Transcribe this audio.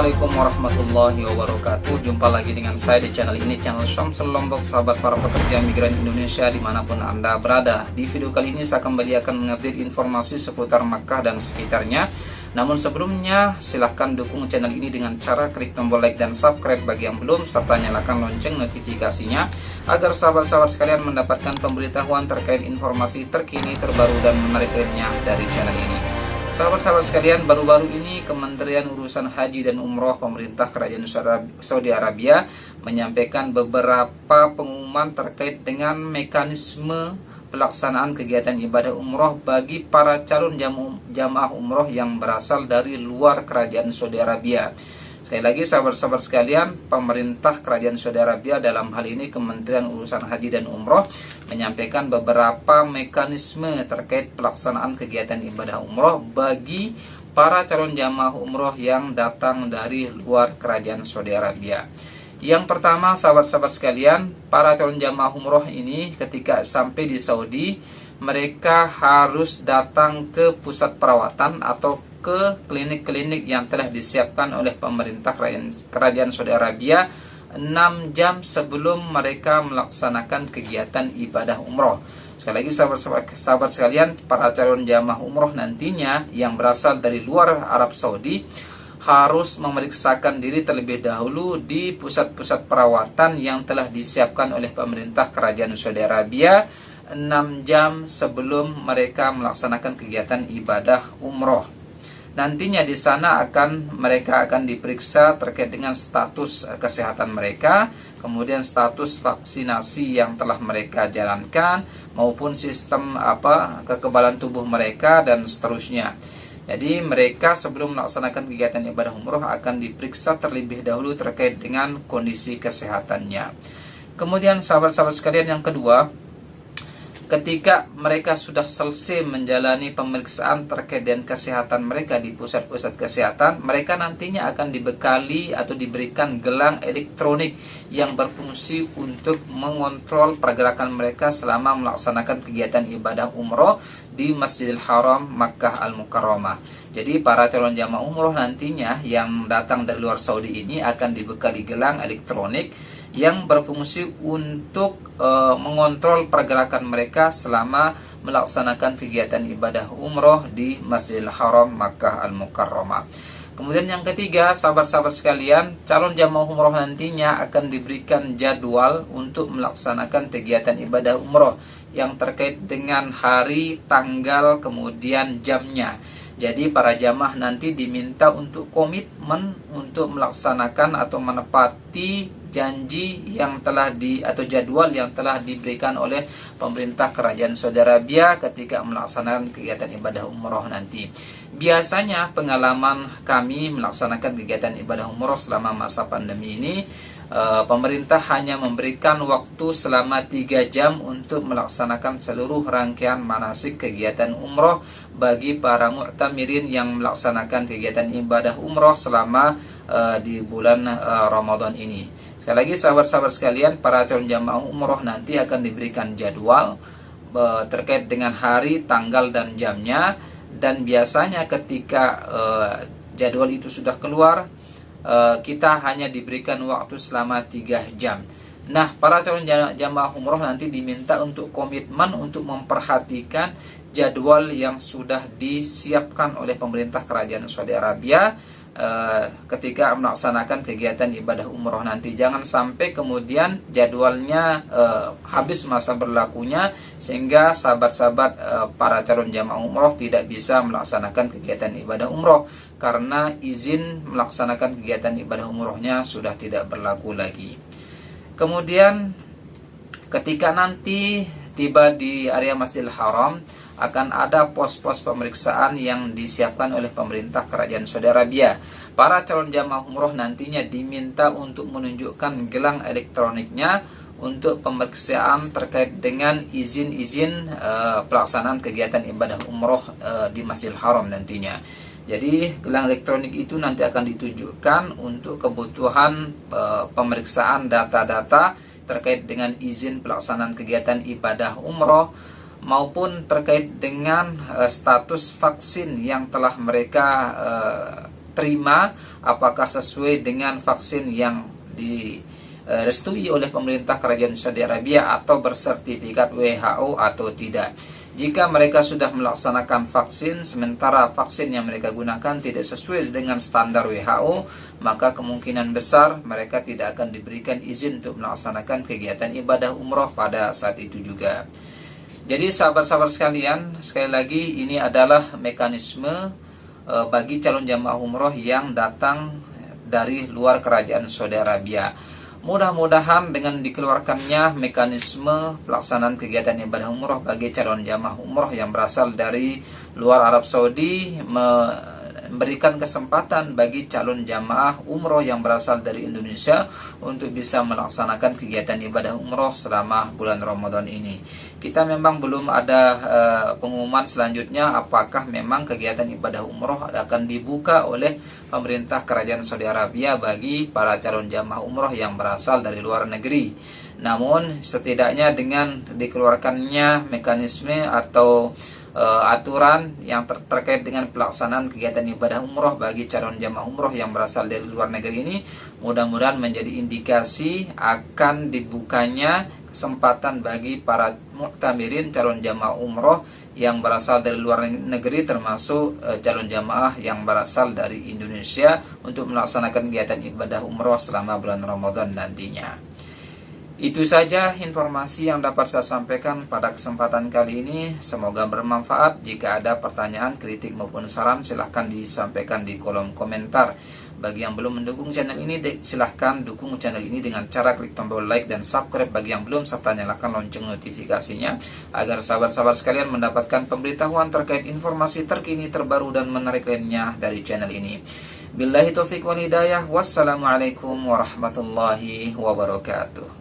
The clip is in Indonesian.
Assalamualaikum warahmatullahi wabarakatuh. Jumpa lagi dengan saya di channel ini, channel Syamsul Lombok, sahabat para pekerja migran Indonesia dimanapun Anda berada. Di video kali ini saya kembali akan mengupdate informasi seputar Makkah dan sekitarnya. Namun sebelumnya silahkan dukung channel ini dengan cara klik tombol like dan subscribe bagi yang belum, serta nyalakan lonceng notifikasinya agar sahabat-sahabat sekalian mendapatkan pemberitahuan terkait informasi terkini, terbaru dan menarik lainnya dari channel ini. Sahabat-sahabat sekalian, baru-baru ini Kementerian Urusan Haji dan Umroh Pemerintah Kerajaan Saudi Arabia menyampaikan beberapa pengumuman terkait dengan mekanisme pelaksanaan kegiatan ibadah umroh bagi para calon jamaah umroh yang berasal dari luar Kerajaan Saudi Arabia. Sekali lagi sahabat-sahabat sekalian, pemerintah Kerajaan Saudi Arabia, dalam hal ini Kementerian Urusan Haji dan Umroh, menyampaikan beberapa mekanisme terkait pelaksanaan kegiatan ibadah umroh bagi para calon jamaah umroh yang datang dari luar Kerajaan Saudi Arabia. Yang pertama, sahabat-sahabat sekalian, para calon jamaah umroh ini ketika sampai di Saudi, mereka harus datang ke pusat perawatan atau ke klinik-klinik yang telah disiapkan oleh pemerintah Kerajaan Saudi Arabia 6 jam sebelum mereka melaksanakan kegiatan ibadah umroh. Sekali lagi sahabat sekalian, para calon jamaah umroh nantinya yang berasal dari luar Arab Saudi harus memeriksakan diri terlebih dahulu di pusat-pusat perawatan yang telah disiapkan oleh pemerintah Kerajaan Saudi Arabia 6 jam sebelum mereka melaksanakan kegiatan ibadah umroh. Nantinya di sana mereka akan diperiksa terkait dengan status kesehatan mereka, kemudian status vaksinasi yang telah mereka jalankan, maupun sistem kekebalan tubuh mereka dan seterusnya. Jadi mereka sebelum melaksanakan kegiatan ibadah umroh akan diperiksa terlebih dahulu terkait dengan kondisi kesehatannya. Kemudian sahabat-sahabat sekalian, yang kedua, ketika mereka sudah selesai menjalani pemeriksaan terkait dengan kesehatan mereka di pusat-pusat kesehatan, mereka nantinya akan dibekali atau diberikan gelang elektronik yang berfungsi untuk mengontrol pergerakan mereka selama melaksanakan kegiatan ibadah umroh di Masjidil Haram Makkah Al-Mukarramah. Jadi para calon jamaah umroh nantinya yang datang dari luar Saudi ini akan dibekali gelang elektronik yang berfungsi untuk mengontrol pergerakan mereka selama melaksanakan kegiatan ibadah umroh di Masjidil Haram Makkah Al-Mukarramah. Kemudian yang ketiga, sahabat-sahabat sekalian, calon jamaah umroh nantinya akan diberikan jadwal untuk melaksanakan kegiatan ibadah umroh yang terkait dengan hari, tanggal, kemudian jamnya. Jadi para jamaah nanti diminta untuk komitmen untuk melaksanakan atau menepati janji yang telah atau jadwal yang telah diberikan oleh pemerintah Kerajaan Saudi Arabia ketika melaksanakan kegiatan ibadah umroh nanti. Biasanya pengalaman kami melaksanakan kegiatan ibadah umroh selama masa pandemi ini, pemerintah hanya memberikan waktu selama 3 jam untuk melaksanakan seluruh rangkaian manasik kegiatan umroh bagi para mu'tamirin yang melaksanakan kegiatan ibadah umroh selama di bulan Ramadan ini. Sekali lagi sahabat-sahabat sekalian, para calon jamaah umroh nanti akan diberikan jadwal terkait dengan hari, tanggal, dan jamnya. Dan biasanya ketika jadwal itu sudah keluar, kita hanya diberikan waktu selama 3 jam. Nah, para calon jamaah umroh nanti diminta untuk komitmen untuk memperhatikan jadwal yang sudah disiapkan oleh pemerintah Kerajaan Saudi Arabia ketika melaksanakan kegiatan ibadah umroh nanti. Jangan sampai kemudian jadwalnya habis masa berlakunya sehingga sahabat-sahabat para calon jamaah umroh tidak bisa melaksanakan kegiatan ibadah umroh karena izin melaksanakan kegiatan ibadah umrohnya sudah tidak berlaku lagi. Kemudian ketika nanti tiba di area Masjidil Haram, akan ada pos-pos pemeriksaan yang disiapkan oleh pemerintah Kerajaan Saudi Arabia. Para calon jamaah umroh nantinya diminta untuk menunjukkan gelang elektroniknya untuk pemeriksaan terkait dengan izin-izin pelaksanaan kegiatan ibadah umroh di Masjidil Haram nantinya. Jadi gelang elektronik itu nanti akan ditujukan untuk kebutuhan pemeriksaan data-data terkait dengan izin pelaksanaan kegiatan ibadah umroh maupun terkait dengan status vaksin yang telah mereka terima apakah sesuai dengan vaksin yang direstui oleh pemerintah Kerajaan Saudi Arabia atau bersertifikat WHO atau tidak. Jika mereka sudah melaksanakan vaksin, sementara vaksin yang mereka gunakan tidak sesuai dengan standar WHO, maka kemungkinan besar mereka tidak akan diberikan izin untuk melaksanakan kegiatan ibadah umroh pada saat itu juga. Jadi sahabat-sahabat sekalian, sekali lagi ini adalah mekanisme bagi calon jamaah umroh yang datang dari luar Kerajaan Saudi Arabia. Mudah-mudahan dengan dikeluarkannya mekanisme pelaksanaan kegiatan ibadah umroh bagi calon jamaah umroh yang berasal dari luar Arab Saudi memberikan kesempatan bagi calon jamaah umroh yang berasal dari Indonesia untuk bisa melaksanakan kegiatan ibadah umroh selama bulan Ramadan ini. Kita memang belum ada pengumuman selanjutnya apakah memang kegiatan ibadah umroh akan dibuka oleh pemerintah Kerajaan Saudi Arabia bagi para calon jamaah umroh yang berasal dari luar negeri. Namun setidaknya dengan dikeluarkannya mekanisme atau aturan yang terkait dengan pelaksanaan kegiatan ibadah umroh bagi calon jamaah umroh yang berasal dari luar negeri ini, mudah-mudahan menjadi indikasi akan dibukanya kesempatan bagi para muktamirin calon jamaah umroh yang berasal dari luar negeri, termasuk calon jamaah yang berasal dari Indonesia untuk melaksanakan kegiatan ibadah umroh selama bulan Ramadan nantinya. Itu saja informasi yang dapat saya sampaikan pada kesempatan kali ini. Semoga bermanfaat. Jika ada pertanyaan, kritik maupun saran, silahkan disampaikan di kolom komentar. Bagi yang belum mendukung channel ini, silahkan dukung channel ini dengan cara klik tombol like dan subscribe bagi yang belum, serta nyalakan lonceng notifikasinya agar sahabat-sahabat sekalian mendapatkan pemberitahuan terkait informasi terkini, terbaru, dan menarik lainnya dari channel ini. Billahi taufiq wal hidayah. Wassalamualaikum warahmatullahi wabarakatuh.